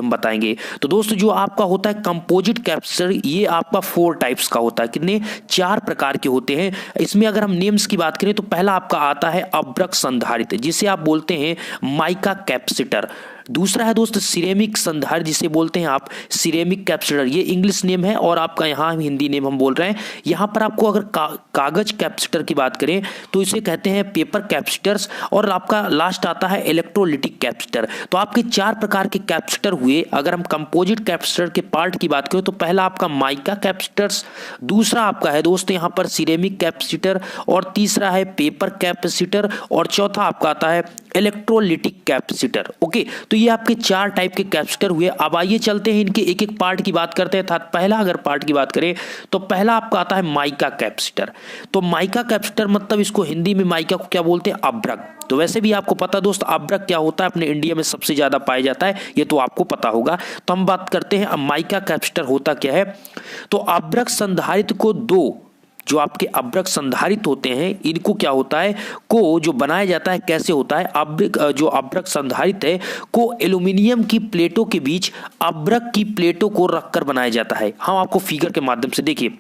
हम बताएंगे। तो दोस्तों जो आपका होता है कंपोजिट कैपेसिटर, ये आपका 4 टाइप्स का होता है। कितने? 4 प्रकार के होते हैं। इसमें अगर हम नेम्स की बात करें तो पहला आपका आता है अभ्रक संधारित्र, जिसे आप बोलते हैं माइका कैपेसिटर। दूसरा है दोस्त सिरेमिक संधारित्र, जिसे बोलते हैं आप सिरेमिक कैपेसिटर। ये इंग्लिश नेम है और आपका यहाँ हिंदी नेम हम बोल रहे हैं। यहाँ पर आपको अगर कागज कैपेसिटर की बात करें तो इसे कहते हैं पेपर कैपेसिटर्स, और आपका लास्ट आता है इलेक्ट्रोलिटिक कैपेसिटर। तो आपके 4 प्रकार के कैपेसिटर हुए। अगर हम कंपोजिट कैपेसिटर के पार्ट की बात करें तो पहला आपका माइका कैपेसिटर्स, दूसरा आपका है दोस्त यहाँ पर सिरेमिक कैपेसिटर, और तीसरा है पेपर कैपेसिटर, और चौथा आपका आता है इलेक्ट्रोलिटिक कैपेसिटर। ओके, तो ये आपके 4 टाइप के कैपेसिटर हुए। अब आइए चलते हैं इनके एक एक पार्ट की बात करते हैं। पहला अगर पार्ट की बात करें तो पहला आपका आता है माइका कैपेसिटर। तो माइका कैपेसिटर मतलब इसको हिंदी में माइका को क्या बोलते हैं? अभ्रक। तो वैसे भी आपको पता दोस्त अभ्रक क्या होता है, अपने इंडिया में सबसे ज्यादा पाया जाता है, ये तो आपको पता होगा। तो हम बात करते हैं अब माइका कैपेसिटर होता क्या है। तो अभ्रक संधारित्र को जो आपके अभ्रक संधारित्र होते हैं इनको क्या होता है को जो बनाया जाता है, कैसे होता है? जो अभ्रक संधारित्र है को एल्यूमिनियम की प्लेटों के बीच अभ्रक की प्लेटों को रखकर बनाया जाता है। हम आपको फिगर के माध्यम से देखिए,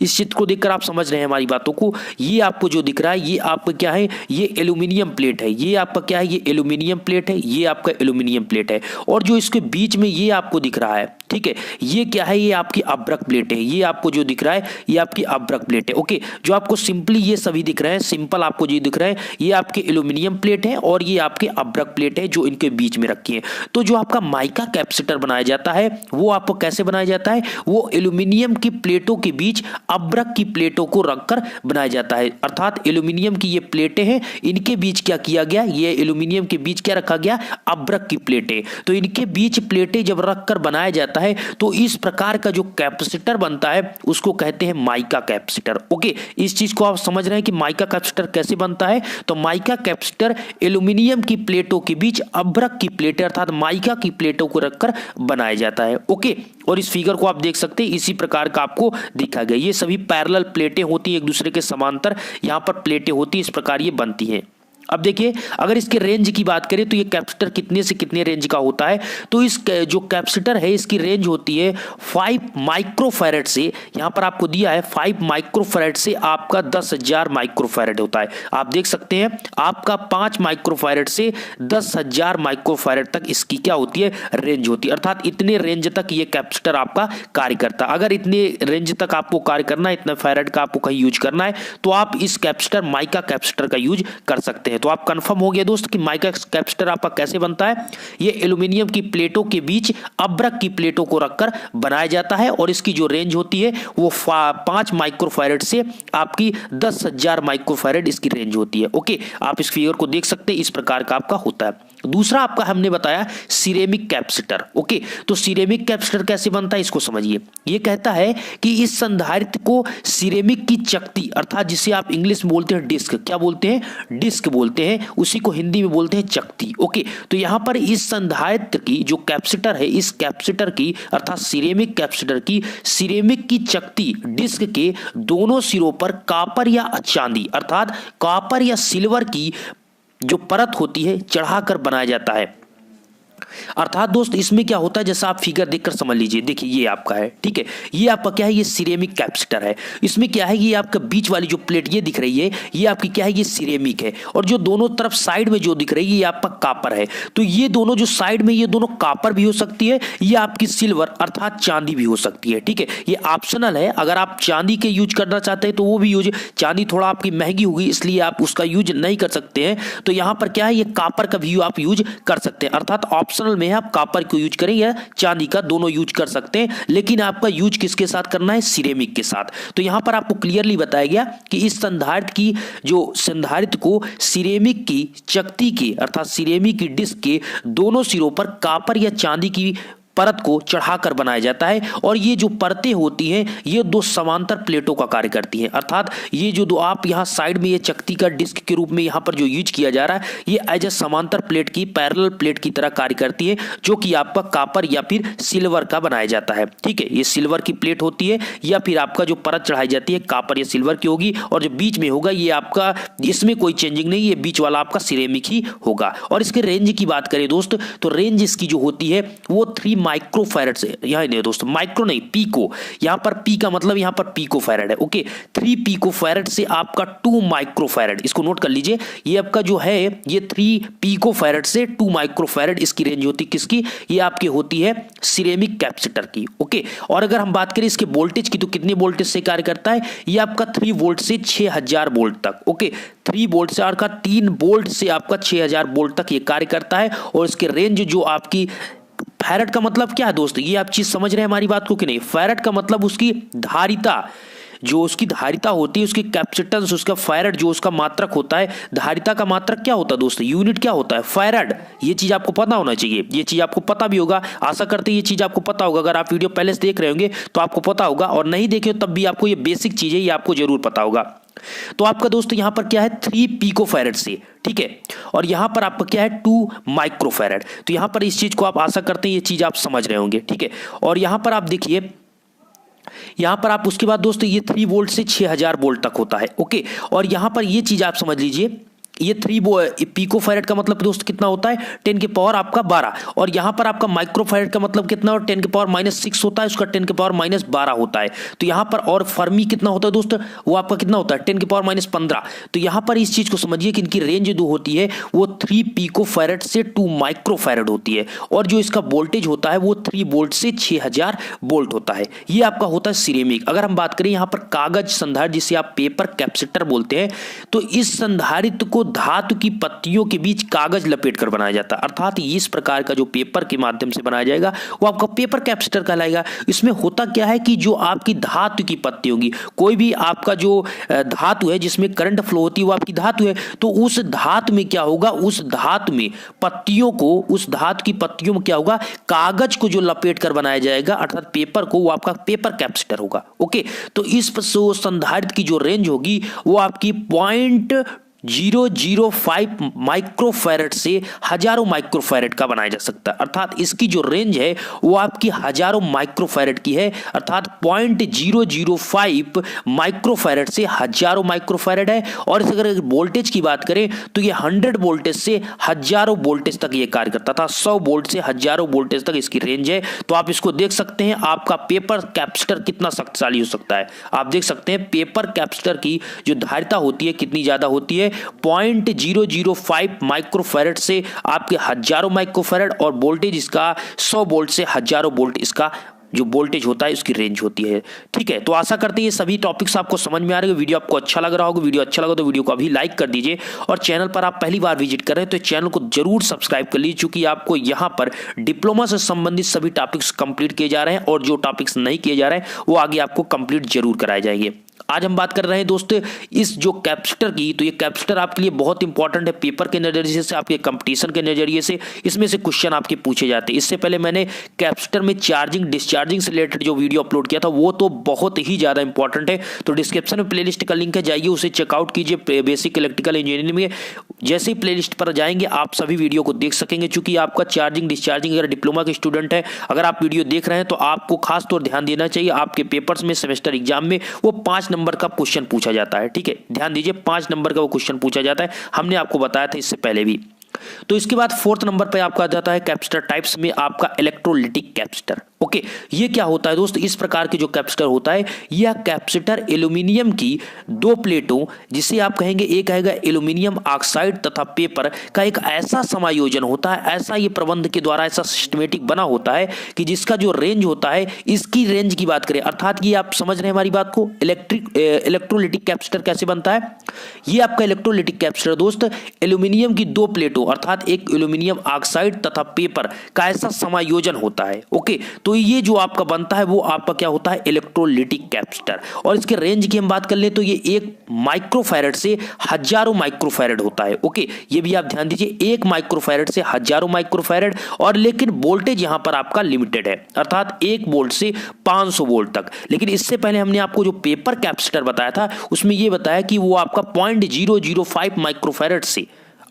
इस चित्र को देखकर आप समझ रहे हैं हमारी बातों को। ये आपको जो दिख रहा है ये आपका क्या है? ये एल्यूमिनियम प्लेट है। ये आपका क्या है? ये एल्यूमिनियम प्लेट है। ये आपका एल्यूमिनियम प्लेट है, और जो इसके बीच में ये आपको दिख रहा है, ठीक है, ये क्या है? ये आपकी अभ्रक प्लेट है। ये आपको जो दिख रहा है ये आपकी अभ्रक प्लेट है। ओके, जो आपको सिंपली ये सभी दिख रहे हैं, सिंपल आपको जो दिख रहे हैं ये आपके एल्यूमिनियम प्लेट है और ये आपके अभ्रक प्लेट है जो इनके बीच में रखी है। तो जो आपका माइका कैपेसिटर बनाया जाता है वो आपको कैसे बनाया जाता है? वो एल्यूमिनियम की प्लेटों के बीच अभ्रक की प्लेटों को रखकर बनाया जाता है। अर्थात एल्यूमिनियम की ये प्लेटें हैं, इनके बीच क्या किया गया? ये एल्यूमिनियम के बीच क्या रखा गया? अभ्रक की प्लेटें। तो इनके बीच प्लेटें जब रखकर बनाया जाता है तो इस प्रकार का जो कैपेसिटर बनता है उसको कहते हैं माइका कैपेसिटर। ओके, इस चीज को आप समझ रहे हैं कि माइका कैपेसिटर कैसे बनता है। तो माइका कैपेसिटर एल्यूमिनियम की प्लेटों के बीच अभ्रक की प्लेटें अर्थात माइका की प्लेटों को रखकर बनाया जाता है। ओके, और इस फिगर को आप देख सकते हैं इसी प्रकार का आपको दिखा गया। ये सभी पैरेलल प्लेटें होती हैं एक दूसरे के समांतर, यहां पर प्लेटें होती हैं, इस प्रकार ये बनती हैं। अब देखिए अगर इसके रेंज की बात करें तो ये कैपेसिटर कितने से कितने रेंज का होता है। तो इस जो कैपेसिटर है इसकी रेंज होती है 5 माइक्रोफैरड से, यहां पर आपको दिया है 5 माइक्रोफैरड से आपका 10,000 माइक्रोफैरड होता है। आप देख सकते हैं आपका 5 माइक्रोफैरड से 10,000 माइक्रोफैरड तक इसकी क्या होती है? रेंज होती है। अर्थात इतने रेंज तक ये कैपेसिटर आपका कार्य करता है। अगर इतने रेंज तक आपको कार्य करना है, इतना फैरड का आपको कहीं यूज करना है तो आप इस कैपेसिटर माइका कैपेसिटर का यूज कर सकते हैं। तो आप कंफर्म हो गया दोस्त कि माइका कैपेसिटर आपका कैसे बनता है। ये एल्यूमिनियम की प्लेटों के बीच अभ्रक की प्लेटों को रखकर बनाया जाता है और इसकी जो रेंज होती है वो 5 माइक्रोफैरड से आपकी 10,000 माइक्रोफैरड इसकी रेंज होती है। ओके, आप इस फिगर को देख सकते हैं, इस प्रकार का आपका होता है। दूसरा आपका हमने बताया सिरेमिक कैपेसिटर। ओके, तो सिरेमिक कैपेसिटर कैसे बनता है इसको समझिए। ये कहता है कि इस संधारित्र को सिरेमिक की चकती अर्थात जिसे आप इंग्लिश में बोलते हैं डिस्क, क्या बोलते हैं? डिस्क बोलते हैं, उसी को हिंदी में बोलते हैं चकती। ओके, तो यहां पर इस संधारित्र की जो कैपेसिटर है, इस कैपेसिटर की अर्थात सिरेमिक कैपेसिटर की सिरेमिक की चकती डिस्क के दोनों सिरों पर कॉपर या चांदी अर्थात कॉपर या सिल्वर की जो परत होती है चढ़ाकर बनाया जाता है। अर्थात दोस्त इसमें क्या होता है, जैसा आप फिगर देखकर समझ लीजिए। देखिए ये आपका है, ठीक है, ये आपका क्या है? ये सिरेमिक कैपेसिटर है। इसमें क्या है? ये आपका बीच वाली जो प्लेट ये दिख रही है ये आपकी क्या है? ये सिरेमिक है, और जो दोनों तरफ साइड में जो दिख रही है ये आपका कॉपर है। तो ये दोनों जो साइड में ये दोनों कॉपर भी हो सकती है, ये आपकी सिल्वर अर्थात चांदी भी हो सकती है। ठीक है, ये ऑप्शनल है। अगर आप चांदी के यूज करना चाहते हैं तो वो भी यूज, चांदी थोड़ा आपकी महंगी होगी इसलिए आप उसका यूज नहीं कर सकते हैं। तो यहां पर क्या है? ये कॉपर का भी आप यूज कर सकते हैं। अर्थात ऑप्शनल में आप कॉपर को यूज करें या चांदी का, दोनों यूज कर सकते हैं, लेकिन आपका यूज किसके साथ करना है? सिरेमिक के साथ। तो यहां पर आपको क्लियरली बताया गया कि इस संधारित्र को सिरेमिक की चकती के अर्थात सिरेमिक की डिस्क के दोनों सिरों पर कॉपर या चांदी की परत को चढ़ाकर बनाया जाता है, और ये जो परतें होती हैं ये दो समांतर प्लेटों का कार्य करती हैं। अर्थात ये जो दो आप यहाँ साइड में ये चकती का डिस्क के रूप में यहाँ पर जो यूज किया जा रहा है ये एज ए समांतर प्लेट की पैरेलल प्लेट की तरह कार्य करती है, जो कि आपका कॉपर या फिर सिल्वर का बनाया जाता है। ठीक है, ये सिल्वर की प्लेट होती है या फिर आपका जो परत चढ़ाई जाती है कॉपर या सिल्वर की होगी, और जो बीच में होगा ये आपका, इसमें कोई चेंजिंग नहीं, ये बीच वाला आपका सिरेमिक ही होगा। और इसके रेंज की बात करें दोस्त तो रेंज इसकी जो होती है वो 3 माइक्रोफैरड से, यहाँ नहीं दोस्तों माइक्रो नहीं पीको, यहाँ पर पी का मतलब यहाँ पर पिकोफैरड है। ओके 3 पिकोफैरड से आपका 2 माइक्रोफैरड, इसको नोट कर लीजिए। ये आपका जो है ये 3 पिकोफैरड से 2 माइक्रोफैरड इसकी रेंज होती है किसकी, ये आपकी होती है सिरेमिक कैपेसिटर की। ओके और अगर हम बात करें इसके वोल्टेज की तो कितने वोल्टेज से कार्य करता है, ये आपका 3 वोल्ट से 6000 वोल्ट तक। ओके 3 वोल्ट से आपका 3 वोल्ट से आपका 6000 वोल्ट तक ये कार्य करता है। और इसके रेंज जो आपकी, फैरड का मतलब क्या है दोस्तों, ये आप चीज समझ रहे हैं हमारी बात को कि नहीं। फैरड का मतलब उसकी धारिता, जो उसकी धारिता होती है, उसकी कैपेसिटेंस, उसका फैरड जो उसका मात्रक होता है, धारिता का मात्रक क्या होता है दोस्तों, यूनिट क्या होता है, फैरड। ये चीज आपको पता होना चाहिए, ये चीज आपको पता भी होगा, आशा करते हैं ये चीज आपको पता होगा। अगर आप वीडियो पहले से देख रहे होंगे तो आपको पता होगा, और नहीं देखे तब भी आपको ये बेसिक चीज है, ये आपको जरूर पता होगा। तो आपका दोस्तों यहां पर क्या है 3 पिकोफैरड से, ठीक है, और यहां पर आपका क्या है 2 माइक्रोफैरड। तो यहां पर इस चीज को आप आशा करते हैं ये चीज आप समझ रहे होंगे, ठीक है। और यहां पर आप देखिए, यहां पर आप उसके बाद दोस्तों ये 3 वोल्ट से 6000 वोल्ट तक होता है। ओके और यहां पर ये चीज आप समझ लीजिए, ये 3 पिकोफैरड का मतलब दोस्त कितना होता है 10 के पावर आपका 12, और यहां पर आपका माइक्रोफैरड का मतलब कितना, और 10 के पावर -6 होता है, उसका 10 के पावर -12 होता है। तो यहां पर और फर्मी कितना होता है दोस्त, वो आपका कितना होता है 10 के पावर -15। तो यहां पर इस चीज को समझिए कि इनकी रेंज जो होती है वो 3 पिकोफैरड से 2 माइक्रोफैरड होती है, और जो इसका वोल्टेज होता है वो 3 वोल्ट से 6000 वोल्ट होता है। ये आपका होता है सिरेमिक। अगर हम बात करें यहां पर कागज संधारित्र, जिसे आप पेपर कैपेसिटर बोलते हैं, तो इस संधारित्र को धातु की पत्तियों के बीच कागज लपेट कर बनाया जाता है, अर्थात इस प्रकार का जो पेपर के माध्यम से बनाया जाएगा वो आपका पेपर कैपेसिटर कहलाएगा। इसमें होता क्या है कि जो आपकी धातु की पत्ती होगी, कोई भी आपका जो धातु है जिसमें करंट फ्लो होती है वो आपकी धातु है, तो उस धातु में क्या होगा, उस धातु में पत्तियों को, उस धातु की पत्तियों में क्या होगा, कागज को जो लपेट कर बनाया जाएगा अर्थात पेपर को, वो आपका पेपर कैपेसिटर होगा। ओके तो इस संधारित्र की जो रेंज होगी वो आपकी 0.005 माइक्रोफैरड से हजारों माइक्रोफैरड का बनाया जा सकता है, अर्थात इसकी जो रेंज है वो आपकी हजारों माइक्रोफैरड की है, अर्थात 0.005 माइक्रोफैरड से हजारों माइक्रोफैरड है। और इस अगर वोल्टेज की बात करें तो ये 100 वोल्टेज से हजारों वोल्टेज तक ये कार्य करता था, 100 वोल्ट से हजारों वोल्टेज तक इसकी रेंज है। तो आप इसको देख सकते हैं, आपका पेपर कैपेसिटर कितना शक्तिशाली हो सकता है। आप देख सकते हैं पेपर कैपेसिटर की जो धारिता होती है कितनी ज्यादा होती है, 0.005 माइक्रोफैरड से आपके हजारों माइक्रोफैरड, और वोल्टेज इसका 100 वोल्ट से हजारों वोल्ट इसका जो वोल्टेज होता है उसकी रेंज होती है। ठीक है, तो आशा करते हैं ये सभी टॉपिक्स आपको समझ में आ रहे हैं। वीडियो आपको अच्छा लग रहा होगा, वीडियो अच्छा लगा तो वीडियो को अभी लाइक कर दीजिए, और चैनल पर आप पहली बार विजिट कर रहे हैं तो चैनल को जरूर सब्सक्राइब कर लीजिए, क्योंकि आपको यहाँ पर डिप्लोमा से संबंधित सभी टॉपिक्स कंप्लीट किए जा रहे हैं, और जो टॉपिक्स नहीं किए जा रहे हैं वो आगे आपको कंप्लीट जरूर कराए जाएंगे। आज हम बात कर रहे हैं दोस्तों इस जो कैपेसिटर की, तो ये कैपेसिटर आपके लिए बहुत इंपॉर्टेंट है पेपर के नजरिए से, आपके कंपटीशन के नजरिए से इसमें से क्वेश्चन आपके पूछे जाते हैं। इससे पहले मैंने कैपेसिटर में चार्जिंग डिस्चार्जिंग से रिलेटेड जो वीडियो अपलोड किया था वो तो बहुत ही ज्यादा इंपॉर्टेंट है, तो डिस्क्रिप्शन में प्लेलिस्ट का लिंक है, जाइए उसे चेकआउट कीजिए। बेसिक इलेक्ट्रिकल इंजीनियरिंग में जैसे ही प्लेलिस्ट पर जाएंगे आप सभी वीडियो को देख सकेंगे, चूंकि आपका चार्जिंग डिस्चार्जिंग अगर डिप्लोमा के स्टूडेंट है, अगर आप वीडियो देख रहे हैं तो आपको खास तौर ध्यान देना चाहिए। आपके पेपर्स में सेमेस्टर एग्जाम में वो 5 नंबर का क्वेश्चन पूछा जाता है, ठीक है, ध्यान दीजिए 5 नंबर का वो क्वेश्चन पूछा जाता है, हमने आपको बताया था इससे पहले भी। तो इसके बाद 4th नंबर पे आपका आ जाता है कैपेसिटर टाइप्स में आपका इलेक्ट्रोलिटिक कैपेसिटर। ओके ये क्या होता है दोस्त, इस प्रकार के जो कैपेसिटर होता है, यह कैपेसिटर एल्यूमिनियम की 2 प्लेटों, जिसे आप कहेंगे एक आएगा एल्यूमिनियम ऑक्साइड तथा पेपर का एक ऐसा समायोजन होता है, ऐसा ये प्रबंध के द्वारा ऐसा सिस्टमेटिक बना होता है कि जिसका जो रेंज होता है, इसकी रेंज की बात करें, अर्थात ये आप समझ रहे हैं हमारी बात को, इलेक्ट्रोलिटिक कैपेसिटर कैसे बनता है। ये आपका इलेक्ट्रोलिटिक कैपेसिटर दोस्त एल्यूमिनियम की 2 प्लेटों अर्थात एक एल्यूमिनियम ऑक्साइड तथा पेपर का ऐसा समायोजन होता है। ओके तो ये जो आपका बनता है वो आपका क्या होता है इलेक्ट्रोलिटिक कैपेसिटर, और इसके रेंज की हम बात कर ले तो ये 1 माइक्रोफैरड से हजारों माइक्रोफैरड होता है। ओके ये भी आप ध्यान दीजिए, 1 माइक्रोफैरड से हजारों माइक्रोफैरड, और लेकिन वोल्टेज यहां पर आपका लिमिटेड है, अर्थात 1 वोल्ट से 500 वोल्ट तक। लेकिन इससे पहले हमने आपको जो पेपर कैपेसिटर बताया था उसमें यह बताया कि वो आपका 0.005 माइक्रोफैरड से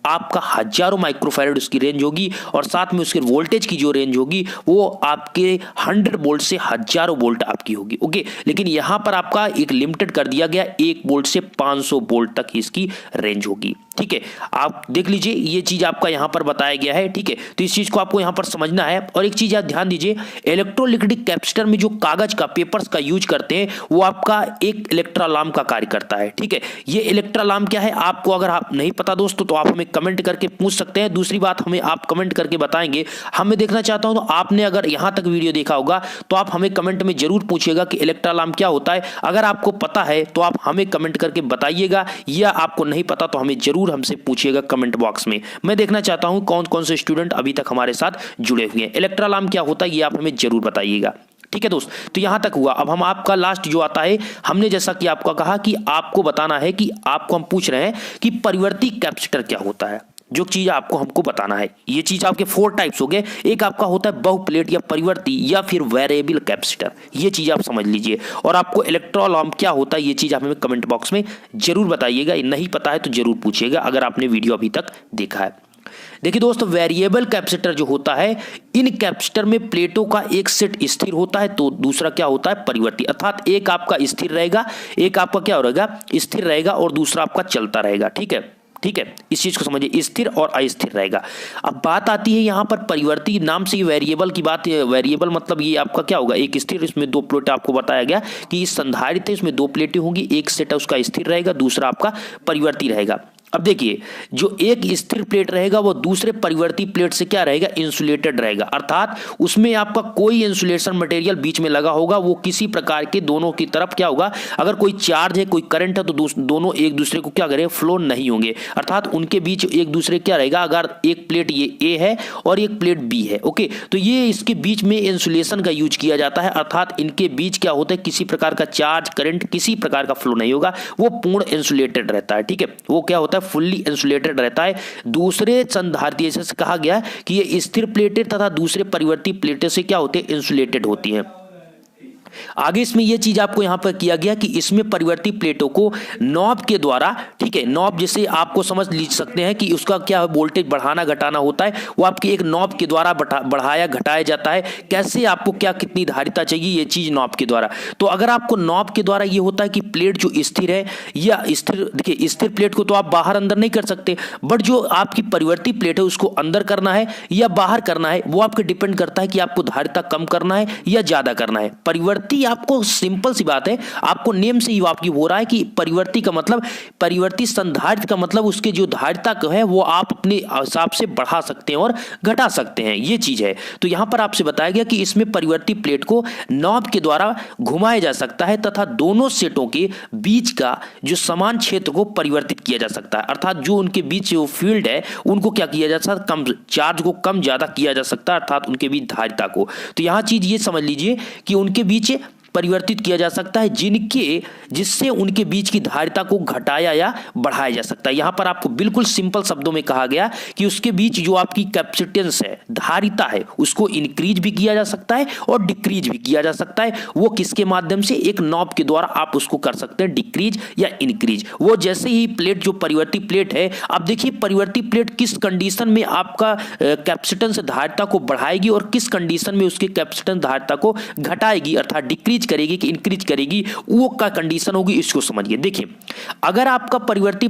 आपका हजारों माइक्रोफैरड उसकी रेंज होगी, और साथ में उसके वोल्टेज की जो रेंज होगी वो आपके 100 वोल्ट से हजारों वोल्ट आपकी होगी। ओके लेकिन यहां पर आपका एक लिमिटेड कर दिया गया, 1 वोल्ट से 500 वोल्ट तक इसकी रेंज होगी। ठीक है, आप देख लीजिए ये चीज आपका यहां पर बताया गया है। ठीक है, तो इस चीज को आपको यहां पर समझना है। और एक चीज आप ध्यान दीजिए, इलेक्ट्रोलिटिक कैपेसिटर में जो कागज का पेपर्स का यूज करते हैं वो आपका एक इलेक्ट्रोलाम का कार्य करता है। ठीक है, ये इलेक्ट्रोलाम क्या है आपको अगर आप नहीं पता दोस्तों तो आप हमें कमेंट करके पूछ सकते हैं। दूसरी बात, हमें आप कमेंट करके बताएंगे, हमें देखना चाहता हूं। तो आपने अगर यहां तक वीडियो देखा होगा तो आप हमें कमेंट में जरूर पूछिएगा कि इलेक्ट्रोलाम क्या होता है। अगर आपको पता है तो आप हमें कमेंट करके बताइएगा, या आपको नहीं पता तो हमें जरूर हमसे पूछिएगा कमेंट बॉक्स में। मैं देखना चाहता हूं कौन कौन से स्टूडेंट अभी तक हमारे साथ जुड़े हुए हैं। इलेक्ट्रोलाम क्या होता है ये आप हमें जरूर बताइएगा। ठीक है दोस्त, तो यहां तक हुआ। अब हम आपका लास्ट जो आता है, हमने जैसा कि आपका कहा कि आपको बताना है कि आपको हम पूछ रहे हैं कि परिवर्ती कैपेसिटर क्या होता है, जो चीज आपको हमको बताना है। ये चीज आपके 4 टाइप्स हो गए। एक आपका होता है बहुप्लेट या परिवर्ती या फिर वेरिएबल कैपेसिटर, ये चीज आप समझ लीजिए। और आपको इलेक्ट्रोलाम क्या होता है ये चीज आप हमें कमेंट बॉक्स में जरूर बताइएगा। नहीं पता है तो जरूर पूछिएगा अगर आपने वीडियो अभी तक देखा है। देखिए दोस्तों, वेरिएबल कैपेसिटर जो होता है, इन कैपेसिटर में प्लेटों का एक सेट स्थिर होता है तो दूसरा क्या होता है परिवर्ती, अर्थात एक आपका स्थिर रहेगा, एक आपका क्या रहेगा स्थिर रहेगा और दूसरा आपका चलता रहेगा। ठीक है, ठीक है, इस चीज को समझिए, स्थिर और अस्थिर रहेगा। अब बात आती है यहां पर परिवर्ती नाम से वेरिएबल की बात। वेरिएबल मतलब ये आपका क्या होगा, एक स्थिर, इसमें 2 प्लेट आपको बताया गया कि इस संधारित्र इसमें 2 प्लेटें होंगी, एक सेट है उसका स्थिर रहेगा, दूसरा आपका परिवर्ती रहेगा। अब देखिए, जो एक स्थिर प्लेट रहेगा वो दूसरे परिवर्ती प्लेट से क्या रहेगा इंसुलेटेड रहेगा, अर्थात उसमें आपका कोई इंसुलेशन मटेरियल बीच में लगा होगा। वो किसी प्रकार के दोनों की तरफ क्या होगा, अगर कोई चार्ज है कोई करंट है तो दोनों एक दूसरे को क्या करें फ्लो नहीं होंगे, अर्थात उनके बीच एक दूसरे क्या रहेगा, अगर एक प्लेट ये ए है और एक प्लेट बी है, ओके, तो ये इसके बीच में इंसुलेशन का यूज किया जाता है, अर्थात इनके बीच क्या होता है किसी प्रकार का चार्ज करंट किसी प्रकार का फ्लो नहीं होगा, वो पूर्ण इंसुलेटेड रहता है। ठीक है, वो क्या होता है फुल्ली इंसुलेटेड रहता है। दूसरे संधारित्र से कहा गया कि ये स्थिर प्लेटें तथा दूसरे परिवर्ती प्लेटें से क्या होते हैं इंसुलेटेड होती हैं। आगे इसमें यह चीज आपको यहां पर किया गया कि इसमें परिवर्ती प्लेटों को नॉब के द्वारा, ठीक है, नॉब जैसे आपको समझ लीज सकते हैं कि उसका क्या वोल्टेज बढ़ाना घटाना होता है, वो आपकी एक नॉब के द्वारा बढ़ाया घटाया जाता है। कैसे आपको क्या कितनी धारिता चाहिए ये चीज नॉब के द्वारा। तो अगर आपको नॉब के द्वारा ये होता है कि प्लेट जो स्थिर है या स्थिर, देखिए स्थिर प्लेट को तो आप बाहर अंदर नहीं कर सकते, बट जो आपकी परिवर्ती प्लेट है उसको अंदर करना है या बाहर करना है, वो आपके डिपेंड करता है कि आपको धारिता कम करना है या ज्यादा करना है। परिवर्ती आपको सिंपल सी बात है, आपको नेम से ही आपकी हो रहा है कि परिवर्ती का मतलब, परिवर्ती संधारित्र का मतलब उसके जो धारिता है वो आप अपने हिसाब से बढ़ा सकते हैं और घटा सकते हैं, ये चीज है। तो यहां पर आपसे बताया गया कि इसमें परिवर्ती प्लेट को नॉब के द्वारा घुमाया जा सकता है तथा दोनों सेटों के बीच का जो समान क्षेत्र को परिवर्तित किया जा सकता है, अर्थात जो उनके बीच जो फील्ड है उनको क्या किया जा सकता है, कम चार्ज को कम ज्यादा किया जा सकता है, अर्थात उनके बीच धारिता को। तो यहां चीज ये समझ लीजिए कि उनके बीच परिवर्तित किया जा सकता है जिससे उनके बीच की धारिता को घटाया या बढ़ाया जा सकता है। यहां पर आपको बिल्कुल सिंपल शब्दों में कहा गया कि उसके बीच जो आपकी कैपेसिटेंस है, धारिता है, उसको इंक्रीज भी किया जा सकता है और डिक्रीज भी किया जा सकता है। वो किसके माध्यम से, एक नॉब के द्वारा आप उसको कर सकते हैं डिक्रीज या इंक्रीज। वो जैसे ही प्लेट जो परिवर्ती प्लेट है, अब देखिए परिवर्ती प्लेट किस कंडीशन में आपका कैपेसिटेंस धारिता को बढ़ाएगी और किस कंडीशन में उसकी कैपेसिटेंस धारिता को घटाएगी, अर्थात डिक्रीज करेगी कि इंक्रीज करेगी, वो का कंडीशन होगी, इसको समझिए। देखिए, अगर आपका परिवर्ती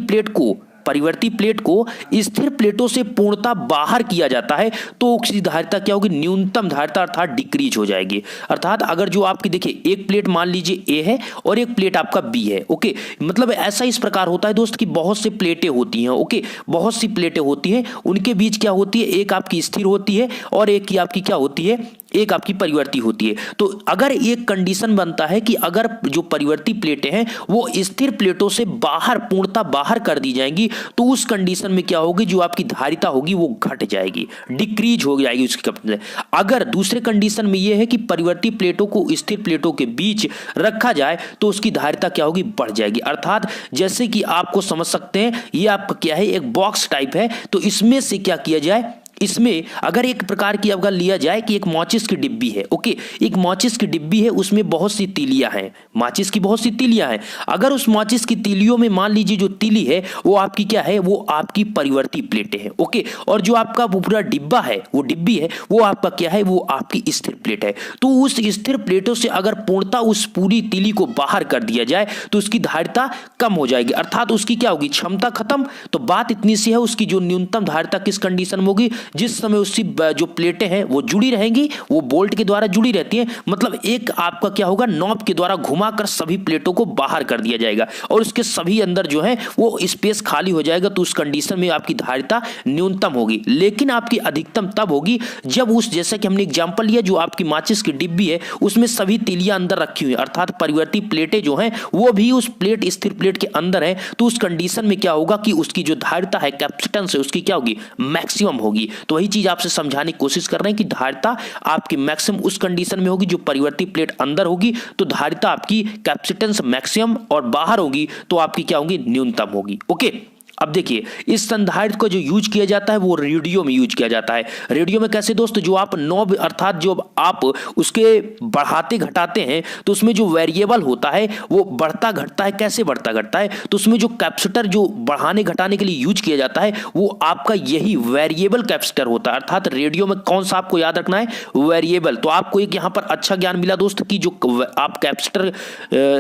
प्लेट को स्थिर प्लेटों से पूर्णतः बाहर किया जाता है तो उसकी धारिता क्या होगी, न्यूनतम धारिता अर्थात डिक्रीज हो जाएगी। अर्थात अगर जो आपकी देखिए एक प्लेट मान लीजिए ए है और एक प्लेट आपका बी है, ओके, मतलब ऐसा इस प्रकार होता है दोस्त कि बहुत सी प्लेटें होती हैं, ओके, बहुत सी प्लेटें होती हैं, उनके बीच क्या होती है, एक आपकी स्थिर होती है और एक की आपकी क्या होती है, एक आपकी परिवर्ती होती है। तो अगर एक कंडीशन बनता है कि अगर जो परिवर्ती प्लेटें हैं वो स्थिर प्लेटों से बाहर पूर्णतः बाहर कर दी जाएंगी तो उस कंडीशन में क्या होगी, जो आपकी धारिता होगी वो घट जाएगी, डिक्रीज हो जाएगी उसकी कैपेसिटी। अगर दूसरे कंडीशन में यह है कि परिवर्ती प्लेटों को स्थिर प्लेटों के बीच रखा जाए तो उसकी धारिता क्या होगी, बढ़ जाएगी। अर्थात जैसे कि आपको समझ सकते हैं ये आपका क्या है, एक बॉक्स टाइप है, तो इसमें से क्या किया जाए, इसमें अगर एक प्रकार की अगर लिया जाए कि एक माचिस की डिब्बी है, ओके, एक माचिस की डिब्बी है, उसमें बहुत सी तीलियां हैं, माचिस की बहुत सी तीलियां हैं। अगर उस माचिस की तीलियों में मान लीजिए जो तीली है वो आपकी क्या है, वो आपकी परिवर्ती प्लेटें हैं, ओके, और जो आपका पूरा डिब्बा है, वो डिब्बी है, वो आपका क्या है, वो आपकी स्थिर प्लेट है। तो उस स्थिर प्लेटों से अगर पूर्णतः उस पूरी तीली को बाहर कर दिया जाए तो उसकी धारिता कम हो जाएगी, अर्थात उसकी क्या होगी, क्षमता खत्म। तो बात इतनी सी है, उसकी जो न्यूनतम धारिता किस कंडीशन में होगी, जिस समय उसकी जो प्लेटें हैं वो जुड़ी रहेंगी, वो बोल्ट के द्वारा जुड़ी रहती हैं, मतलब एक आपका क्या होगा, नॉब के द्वारा घुमाकर सभी प्लेटों को बाहर कर दिया जाएगा और उसके सभी अंदर जो है वो स्पेस खाली हो जाएगा। तो उस कंडीशन में आपकी धारिता न्यूनतम होगी, लेकिन आपकी अधिकतम तब होगी जब उस, जैसा कि हमने एग्जांपल लिया, जो आपकी माचिस की डिब्बी है उसमें सभी तीलियां अंदर रखी हुई है, अर्थात परिवर्ती प्लेटें जो हैं वो भी उस प्लेट, स्थिर प्लेट के अंदर है। तो उस कंडीशन में क्या होगा कि उसकी जो धारिता है, कैपेसिटेंस है, उसकी क्या होगी, मैक्सिमम होगी। तो वही चीज आपसे समझाने की कोशिश कर रहे हैं कि धारिता आपकी मैक्सिमम उस कंडीशन में होगी जो परिवर्ती प्लेट अंदर होगी, तो धारिता आपकी कैपेसिटेंस मैक्सिमम, और बाहर होगी तो आपकी क्या होगी, न्यूनतम होगी, ओके। अब देखिए, इस संधारित्र को जो यूज किया जाता है वो रेडियो में यूज किया जाता है। रेडियो में कैसे दोस्त, जो आप नॉब, अर्थात जो आप उसके बढ़ाते घटाते हैं तो उसमें जो वेरिएबल होता है वो बढ़ता घटता है। कैसे बढ़ता घटता है, तो उसमें जो कैपेसिटर जो बढ़ाने घटाने के लिए यूज किया जाता है वो आपका यही वेरिएबल कैपेसिटर होता है। अर्थात रेडियो में कौन सा आपको याद रखना है, वेरिएबल। तो आपको एक यहाँ पर अच्छा ज्ञान मिला दोस्त कि जो आप कैपेसिटर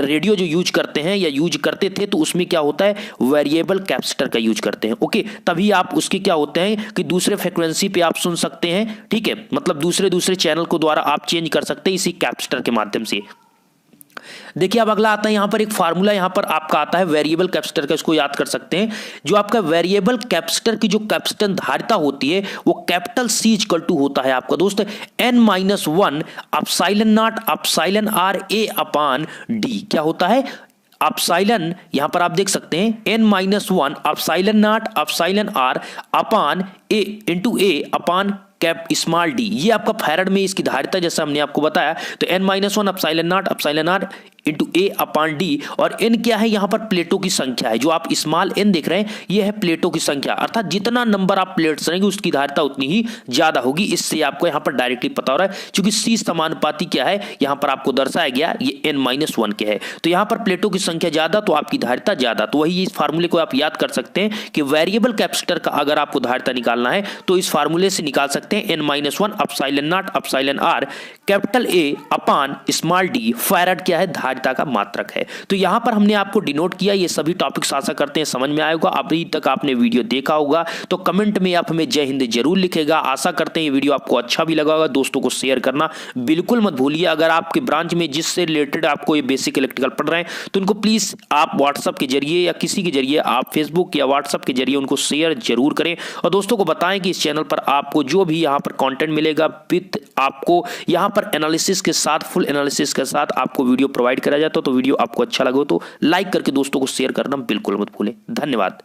रेडियो जो यूज करते हैं या यूज करते थे तो उसमें क्या होता है, वेरिएबल कैपेसिटर का यूज करते हैं, ओके। तभी आप उसके क्या होते हैं कि दूसरे फ्रीक्वेंसी पे आप सुन सकते हैं, ठीक है, मतलब दूसरे चैनल को द्वारा आप चेंज कर सकते हैं इसी कैपेसिटर के माध्यम से। देखिए अब अगला आता है, यहां पर एक फार्मूला यहां पर आपका आता है वेरिएबल कैपेसिटर का, इसको याद कर सकते हैं। जो आपका वेरिएबल कैपेसिटर की जो कैपेसिटेंस धारिता होती है वो कैपिटल C इक्वल टू होता है आपका दोस्त n-1 epsilon not epsilon r a upon d। क्या होता है, एप्सिलॉन, यहां पर आप देख सकते हैं n-1 epsilon not epsilon r upon a into a upon cap small d। ये आपका फैराड में इसकी धारिता जैसा हमने आपको बताया। तो n-1 epsilon not epsilon r into a upon d, और n क्या है, यहां पर प्लेटों की संख्या है। जो आप स्मॉल n देख रहे हैं ये है प्लेटों की संख्या, अर्थात जितना नंबर आप प्लेट्स रहेंगे उसकी धारिता उतनी ही ज्यादा होगी। इससे आपको यहां पर डायरेक्टली पता हो रहा है, क्योंकि C समानुपाती क्या है यहां पर आपको दर्शाया गया, ये n-1 के है। तो यहां पर प्लेटों की संख्या ज्यादा तो आपकी धारिता ज्यादा। तो वही इस फार्मूले को आप याद कर सकते हैं कि वेरिएबल कैपेसिटर का अगर आपको धारिता निकालना है तो इस फार्मूले से निकाल सकते हैं n-1 epsilon not epsilon r capital A upon small d। Farad क्या है, धारिता का मात्रक है। तो यहां पर हमने आपको डिनोट किया। ये सभी टॉपिक्स आशा करते हैं समझ में आया होगा। अभी तक आपने वीडियो देखा होगा तो कमेंट में आप हमें जय हिंद जरूर लिखेगा। आशा करते हैं ये वीडियो आपको अच्छा भी लगा होगा। दोस्तों को शेयर करना बिल्कुल मत भूलिए। अगर आपके ब्रांच में जिससे रिलेटेड आपको ये बेसिक इलेक्ट्रिकल पढ़ रहे हैं तो उनको प्लीज आप व्हाट्सएप के जरिए या किसी के जरिए आप फेसबुक या व्हाट्सएप के जरिए उनको शेयर जरूर करें, और दोस्तों को बताएं कि इस चैनल पर आपको जो भी यहाँ पर कंटेंट मिलेगा विद आपको यहाँ पर एनालिसिस के साथ, फुल एनालिसिस के साथ आपको वीडियो प्रोवाइड करा जाता है। तो वीडियो आपको अच्छा लगे तो लाइक करके दोस्तों को शेयर करना बिल्कुल मत भूलें। धन्यवाद।